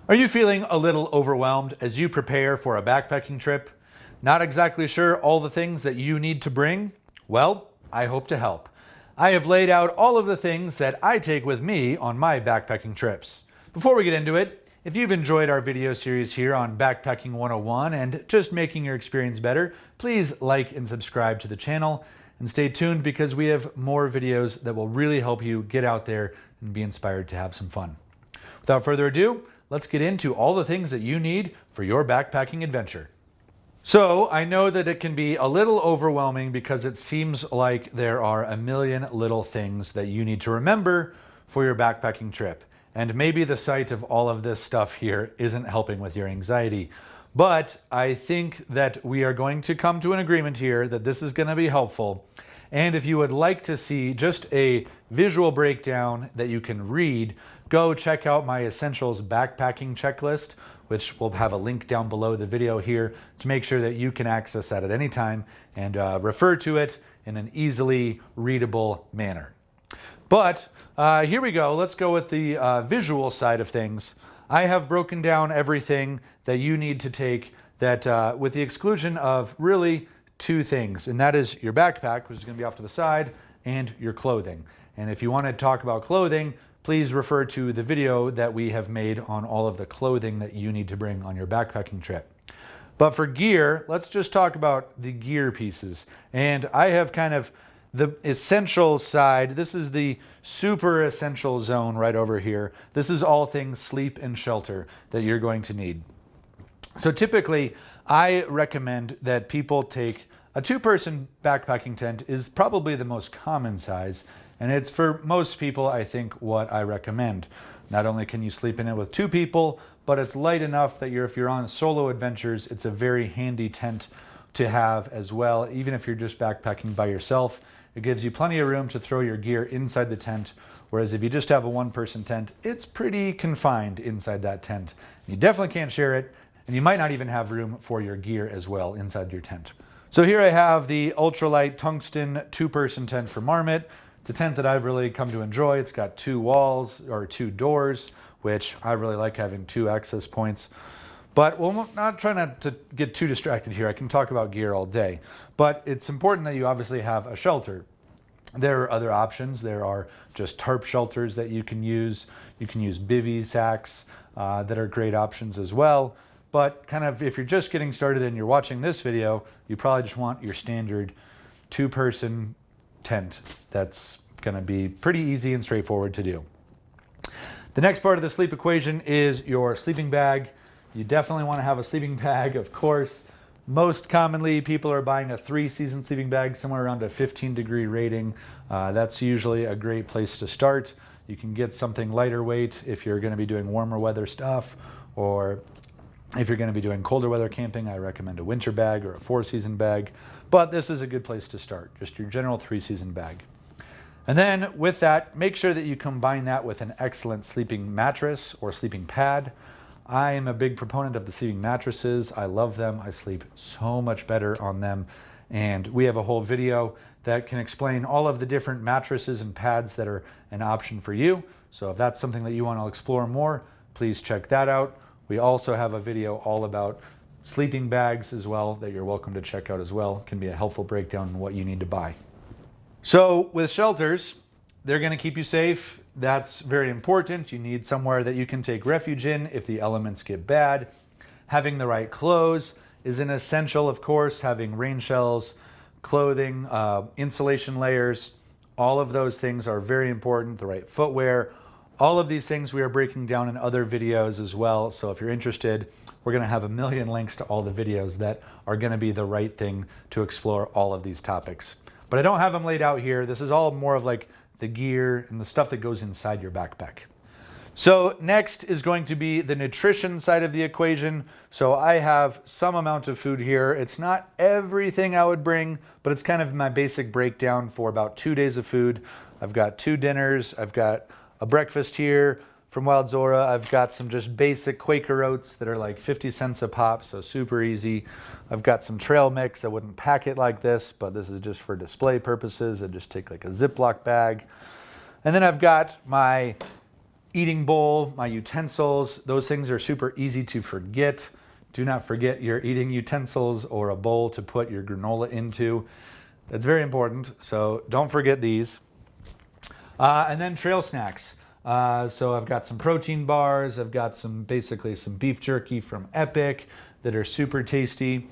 Are you feeling a little overwhelmed as you prepare for a backpacking trip? Not exactly sure all the things that you need to bring? Well, I hope to help. I have laid out all of the things that I take with me on my backpacking trips. Before we get into it, if you've enjoyed our video series here on Backpacking 101 and just making your experience better, please like and subscribe to the channel and stay tuned because we have more videos that will really help you get out there and be inspired to have some fun. Without further ado, let's get into all the things that you need for your backpacking adventure. So I know that it can be a little overwhelming because it seems like there are a million little things that you need to remember for your backpacking trip. And maybe the sight of all of this stuff here isn't helping with your anxiety. But I think that we are going to come to an agreement here that this is going to be helpful. And if you would like to see just a visual breakdown that you can read, go check out my Essentials Backpacking Checklist, which will have a link down below the video here to make sure that you can access that at any time and refer to it in an easily readable manner. But here we go. Let's go with the visual side of things. I have broken down everything that you need to take that with the exclusion of really two things, and that is your backpack, which is going to be off to the side, and your clothing. And if you want to talk about clothing, please refer to the video that we have made on all of the clothing that you need to bring on your backpacking trip. But for gear, let's just talk about the gear pieces. And I have kind of the essentials side. This is the super essential zone right over here. This is all things sleep and shelter that you're going to need. So typically, I recommend that people take a two-person backpacking tent is probably the most common size, and it's for most people, I think, what I recommend. Not only can you sleep in it with two people, but it's light enough that if you're on solo adventures, it's a very handy tent to have as well. Even if you're just backpacking by yourself, it gives you plenty of room to throw your gear inside the tent, whereas if you just have a one-person tent, it's pretty confined inside that tent. You definitely can't share it, and you might not even have room for your gear as well inside your tent. So here I have the ultralight tungsten two-person tent for Marmot. It's a tent that I've really come to enjoy. It's got two walls or two doors, which I really like having two access points. But we're not trying to get too distracted here. I can talk about gear all day. But it's important that you obviously have a shelter. There are other options. There are just tarp shelters that you can use. You can use bivy sacks that are great options as well. But kind of if you're just getting started and you're watching this video, you probably just want your standard two-person tent. That's going to be pretty easy and straightforward to do. The next part of the sleep equation is your sleeping bag. You definitely want to have a sleeping bag, of course. Most commonly, people are buying a 3-season sleeping bag, somewhere around a 15-degree rating. That's usually a great place to start. You can get something lighter weight if you're going to be doing warmer weather stuff, or if you're going to be doing colder weather camping, I recommend a winter bag or a 4-season bag. But this is a good place to start, just your general 3-season bag. And then with that, make sure that you combine that with an excellent sleeping mattress or sleeping pad. I am a big proponent of the sleeping mattresses. I love them. I sleep so much better on them. And we have a whole video that can explain all of the different mattresses and pads that are an option for you. So if that's something that you want to explore more, please check that out. We also have a video all about sleeping bags as well that you're welcome to check out as well. It can be a helpful breakdown on what you need to buy. So with shelters, they're going to keep you safe. That's very important. You need somewhere that you can take refuge in if the elements get bad. Having the right clothes is an essential, of course. Having rain shells, clothing, insulation layers, all of those things are very important. The right footwear. All of these things we are breaking down in other videos as well. So if you're interested, we're going to have a million links to all the videos that are going to be the right thing to explore all of these topics. But I don't have them laid out here. This is all more of like the gear and the stuff that goes inside your backpack. So next is going to be the nutrition side of the equation. So I have some amount of food here. It's not everything I would bring, but it's kind of my basic breakdown for about 2 days of food. I've got 2 dinners. I've got a breakfast here from Wild Zora. I've got some just basic Quaker oats that are like 50 cents a pop, so super easy. I've got some trail mix. I wouldn't pack it like this, but this is just for display purposes. I just take like a Ziploc bag. And then I've got my eating bowl, my utensils, those things are super easy to forget. Do not forget your eating utensils or a bowl to put your granola into. That's very important, so don't forget these. And then trail snacks. So I've got some protein bars, I've got basically some beef jerky from Epic that are super tasty.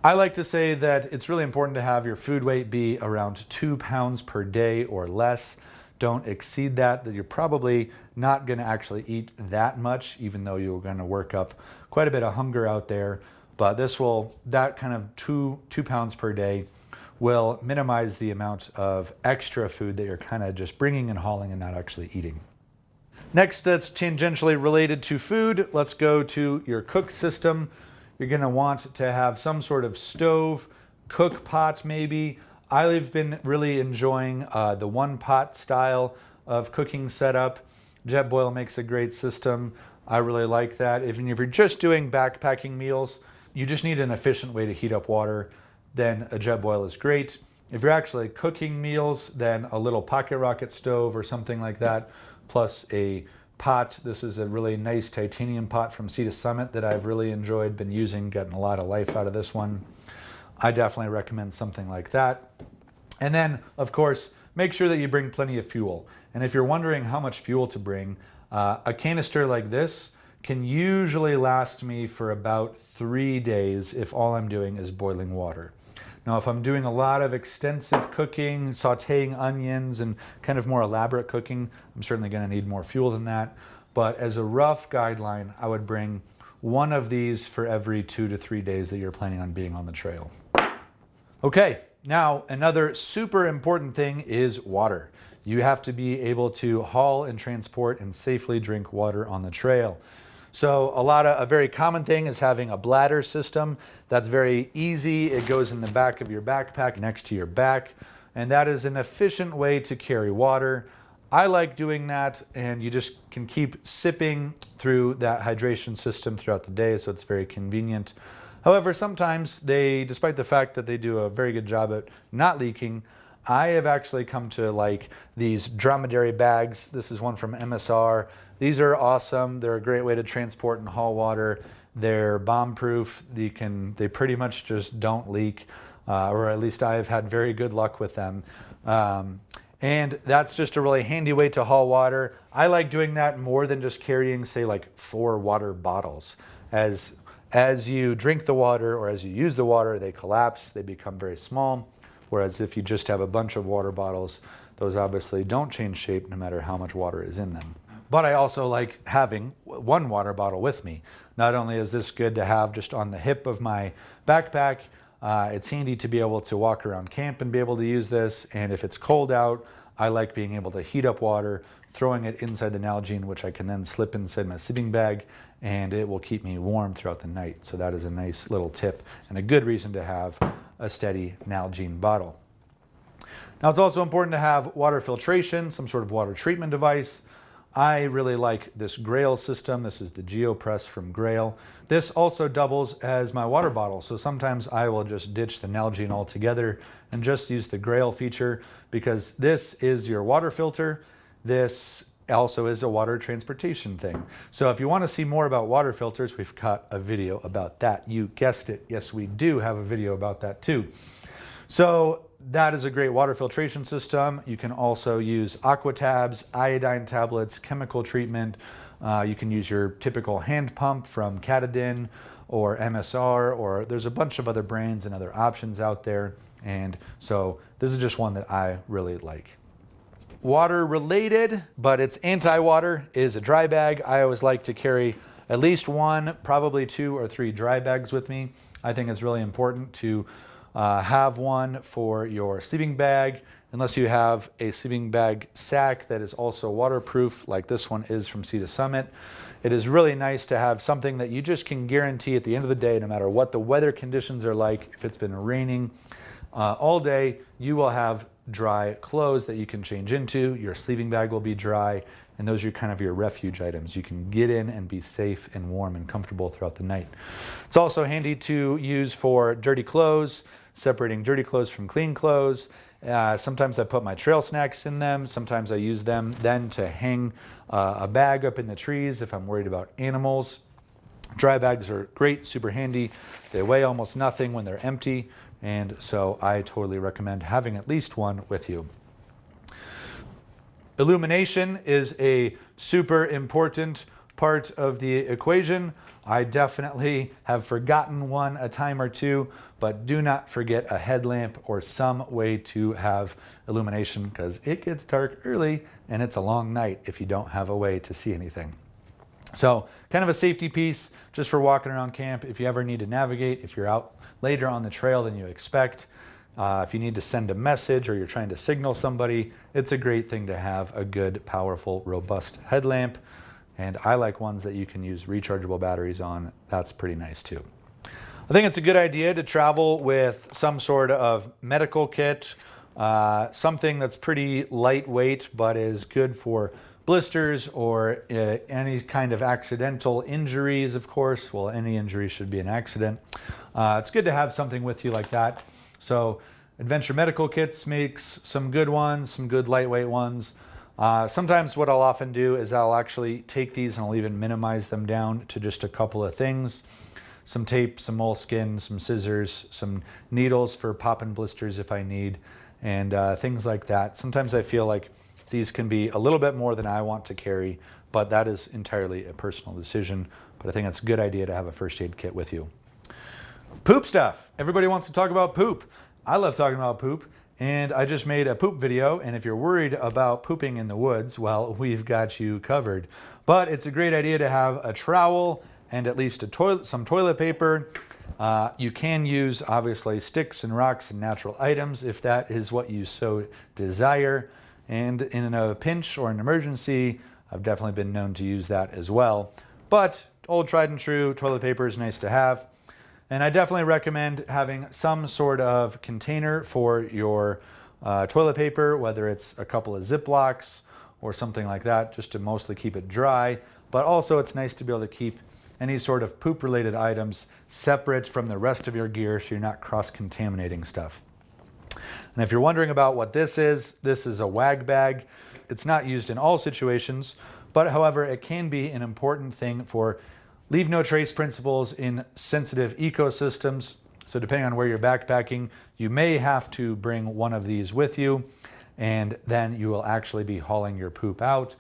I like to say that it's really important to have your food weight be around 2 pounds per day or less. Don't exceed that you're probably not going to actually eat that much, even though you're going to work up quite a bit of hunger out there. But that kind of 2 pounds per day will minimize the amount of extra food that you're kind of just bringing and hauling and not actually eating. Next, that's tangentially related to food. Let's go to your cook system. You're going to want to have some sort of stove, cook pot maybe. I've been really enjoying the one pot style of cooking setup. Jetboil makes a great system. I really like that. Even if you're just doing backpacking meals, you just need an efficient way to heat up water, then a Jetboil is great. If you're actually cooking meals, then a little pocket rocket stove or something like that, plus a pot. This is a really nice titanium pot from Sea to Summit that I've really enjoyed, been using, getting a lot of life out of this one. I definitely recommend something like that. And then, of course, make sure that you bring plenty of fuel. And if you're wondering how much fuel to bring, a canister like this can usually last me for about 3 days if all I'm doing is boiling water. Now, if I'm doing a lot of extensive cooking, sauteing onions and kind of more elaborate cooking, I'm certainly going to need more fuel than that. But as a rough guideline, I would bring one of these for every 2 to 3 days that you're planning on being on the trail. Okay, now another super important thing is water. You have to be able to haul and transport and safely drink water on the trail. So a very common thing is having a bladder system. That's very easy. It goes in the back of your backpack next to your back, and that is an efficient way to carry water. I like doing that, and you just can keep sipping through that hydration system throughout the day, so it's very convenient. However, sometimes despite the fact that they do a very good job at not leaking, I have actually come to like these dromedary bags. This is one from MSR. These are awesome. They're a great way to transport and haul water. They're bomb-proof. They pretty much just don't leak, or at least I've had very good luck with them. And that's just a really handy way to haul water. I like doing that more than just carrying, say, like 4 water bottles. As you drink the water or as you use the water, they collapse, they become very small. Whereas if you just have a bunch of water bottles, those obviously don't change shape no matter how much water is in them. But I also like having one water bottle with me. Not only is this good to have just on the hip of my backpack, it's handy to be able to walk around camp and be able to use this. And if it's cold out, I like being able to heat up water, throwing it inside the Nalgene, which I can then slip inside my sleeping bag, and it will keep me warm throughout the night. So that is a nice little tip and a good reason to have a steady Nalgene bottle. Now, it's also important to have water filtration, some sort of water treatment device. I really like this GRAYL system. This is the GeoPress from GRAYL. This also doubles as my water bottle. So sometimes I will just ditch the Nalgene altogether and just use the GRAYL feature, because this is your water filter. This also is a water transportation thing. So if you want to see more about water filters, we've got a video about that. You guessed it. Yes, we do have a video about that too. So that is a great water filtration system. You can also use aqua tabs, iodine tablets, chemical treatment. You can use your typical hand pump from Katadyn or MSR, or there's a bunch of other brands and other options out there. And so this is just one that I really like. Water related, but it's anti-water, is a dry bag. I always like to carry at least 1, probably 2 or 3 dry bags with me. I think it's really important to have one for your sleeping bag, unless you have a sleeping bag sack that is also waterproof, like this one is from Sea to Summit. It is really nice to have something that you just can guarantee at the end of the day, no matter what the weather conditions are like, if it's been raining all day, you will have dry clothes that you can change into. Your sleeping bag will be dry, and those are kind of your refuge items. You can get in and be safe and warm and comfortable throughout the night. It's also handy to use for dirty clothes, separating dirty clothes from clean clothes, Sometimes I put my trail snacks in them. Sometimes I use them then to hang a bag up in the trees if I'm worried about animals. Dry bags are great, super handy. They weigh almost nothing when they're empty, and so I totally recommend having at least one with you. Illumination is a super important part of the equation. I definitely have forgotten one a time or two, but do not forget a headlamp or some way to have illumination, because it gets dark early and it's a long night if you don't have a way to see anything. So kind of a safety piece just for walking around camp if you ever need to navigate, if you're out later on the trail than you expect. If you need to send a message or you're trying to signal somebody, it's a great thing to have a good, powerful, robust headlamp. And I like ones that you can use rechargeable batteries on. That's pretty nice too. I think it's a good idea to travel with some sort of medical kit, something that's pretty lightweight but is good for blisters or any kind of accidental injuries, of course. Well, any injury should be an accident. It's good to have something with you like that. So Adventure Medical Kits makes some good ones, some good lightweight ones. Sometimes what I'll often do is I'll actually take these and I'll even minimize them down to just a couple of things. Some tape, some moleskin, some scissors, some needles for popping blisters if I need, and things like that. Sometimes I feel like these can be a little bit more than I want to carry, but that is entirely a personal decision. But I think it's a good idea to have a first aid kit with you. Poop stuff. Everybody wants to talk about poop. I love talking about poop. And I just made a poop video, and if you're worried about pooping in the woods, well, we've got you covered. But it's a great idea to have a trowel and at least some toilet paper. You can use, obviously, sticks and rocks and natural items if that is what you so desire. And in a pinch or an emergency, I've definitely been known to use that as well. But old tried and true, toilet paper is nice to have. And I definitely recommend having some sort of container for your toilet paper, whether it's a couple of Ziplocs or something like that, just to mostly keep it dry. But also it's nice to be able to keep any sort of poop-related items separate from the rest of your gear so you're not cross-contaminating stuff. And if you're wondering about what this is a wag bag. It's not used in all situations, but however, it can be an important thing for leave no trace principles in sensitive ecosystems. So depending on where you're backpacking, you may have to bring one of these with you, and then you will actually be hauling your poop out.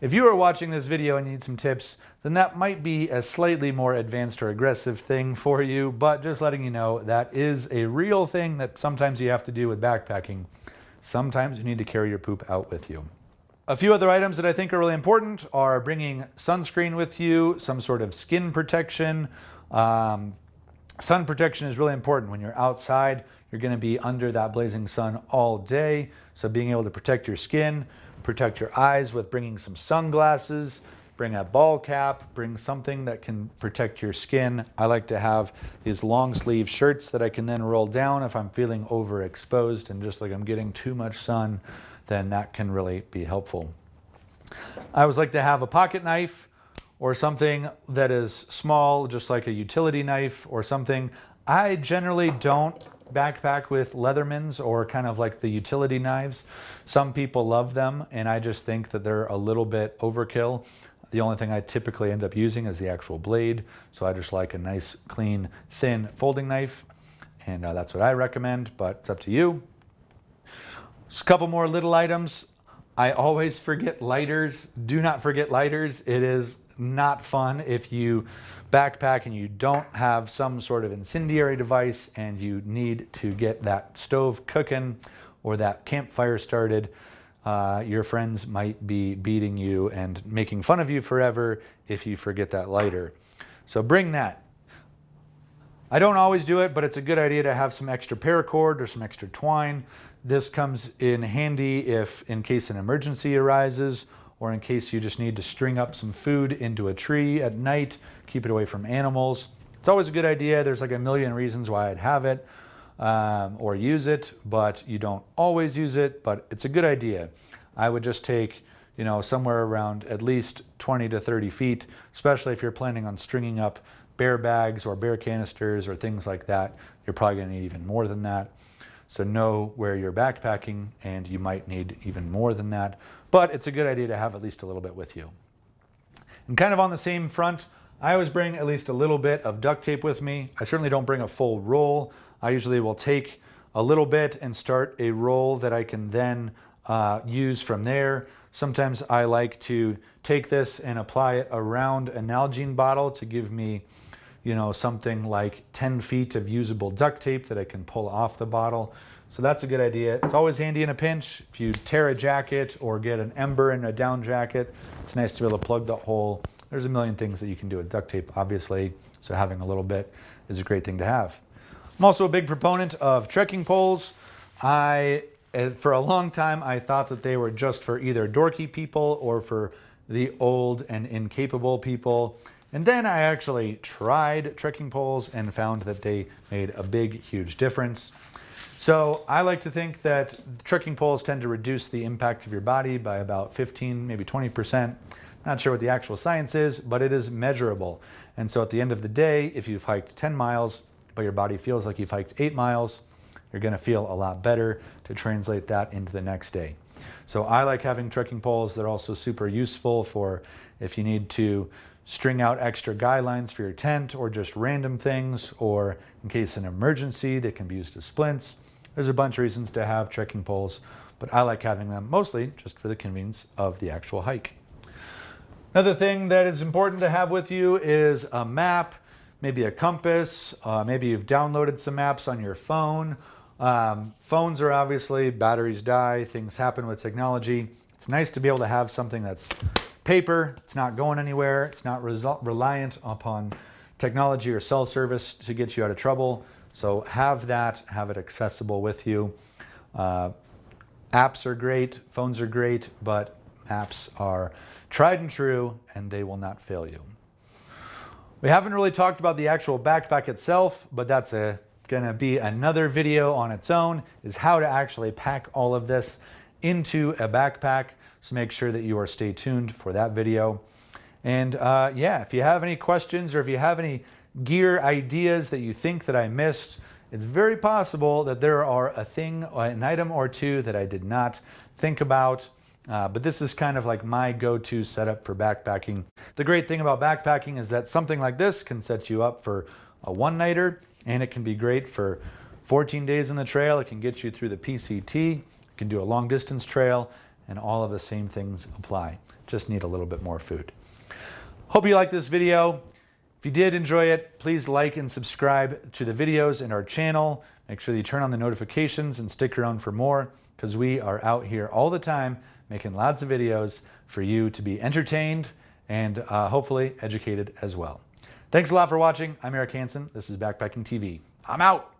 If you are watching this video and need some tips, then that might be a slightly more advanced or aggressive thing for you, but just letting you know that is a real thing that sometimes you have to do with backpacking. Sometimes you need to carry your poop out with you. A few other items that I think are really important are bringing sunscreen with you, some sort of skin protection. Sun protection is really important. When you're outside, you're going to be under that blazing sun all day. So being able to protect your skin, protect your eyes with bringing some sunglasses, bring a ball cap, bring something that can protect your skin. I like to have these long sleeve shirts that I can then roll down if I'm feeling overexposed and just like I'm getting too much sun, then that can really be helpful. I always like to have a pocket knife or something that is small, just like a utility knife or something. I generally don't backpack with Leathermans or kind of like the utility knives. Some people love them, and I just think that they're a little bit overkill. The only thing I typically end up using is the actual blade, so I just like a nice, clean, thin folding knife, and that's what I recommend, but it's up to you. Just a couple more little items. I always forget lighters. Do not forget lighters. It is not fun if you backpack and you don't have some sort of incendiary device and you need to get that stove cooking or that campfire started. Your friends might be beating you and making fun of you forever if you forget that lighter. So bring that. I don't always do it, but it's a good idea to have some extra paracord or some extra twine. This comes in handy if in case an emergency arises or in case you just need to string up some food into a tree at night, keep it away from animals. It's always a good idea. There's like a million reasons why I'd have it or use it, but you don't always use it, but it's a good idea. I would just take, somewhere around at least 20 to 30 feet, especially if you're planning on stringing up bear bags or bear canisters or things like that. You're probably gonna need even more than that. So know where you're backpacking, and you might need even more than that. But it's a good idea to have at least a little bit with you. And kind of on the same front, I always bring at least a little bit of duct tape with me. I certainly don't bring a full roll. I usually will take a little bit and start a roll that I can then use from there. Sometimes I like to take this and apply it around a Nalgene bottle to give me, you know, something like 10 feet of usable duct tape that I can pull off the bottle. So that's a good idea. It's always handy in a pinch. If you tear a jacket or get an ember in a down jacket, it's nice to be able to plug the hole. There's a million things that you can do with duct tape, obviously, so having a little bit is a great thing to have. I'm also a big proponent of trekking poles. For a long time, I thought that they were just for either dorky people or for the old and incapable people. And then I actually tried trekking poles and found that they made a big, huge difference. So I like to think that trekking poles tend to reduce the impact of your body by about 15, maybe 20%. Not sure what the actual science is, but it is measurable. And so at the end of the day, if you've hiked 10 miles, but your body feels like you've hiked 8 miles, you're gonna feel a lot better to translate that into the next day. So I like having trekking poles. They're also super useful for if you need to string out extra guy lines for your tent or just random things, or in case of an emergency, they can be used as splints. There's a bunch of reasons to have trekking poles, but I like having them mostly just for the convenience of the actual hike. Another thing that is important to have with you is a map, maybe a compass, maybe you've downloaded some maps on your phone. Phones are obviously, batteries die, things happen with technology. It's nice to be able to have something that's paper, it's not going anywhere, it's not reliant upon technology or cell service to get you out of trouble. So have that, have it accessible with you. Apps are great, phones are great, but maps are tried and true, and they will not fail you. We haven't really talked about the actual backpack itself, but that's gonna be another video on its own, is how to actually pack all of this into a backpack. So make sure that you are stay tuned for that video. And yeah, if you have any questions or if you have any gear ideas that you think that I missed, it's very possible that there are an item or two that I did not think about. But this is kind of like my go-to setup for backpacking. The great thing about backpacking is that something like this can set you up for a one-nighter, and it can be great for 14 days on the trail. It can get you through the PCT. You can do a long-distance trail, and all of the same things apply. Just need a little bit more food. Hope you liked this video. If you did enjoy it, please like and subscribe to the videos in our channel. Make sure that you turn on the notifications and stick around for more, because we are out here all the time making lots of videos for you to be entertained and hopefully educated as well. Thanks a lot for watching. I'm Eric Hansen. This is Backpacking TV. I'm out.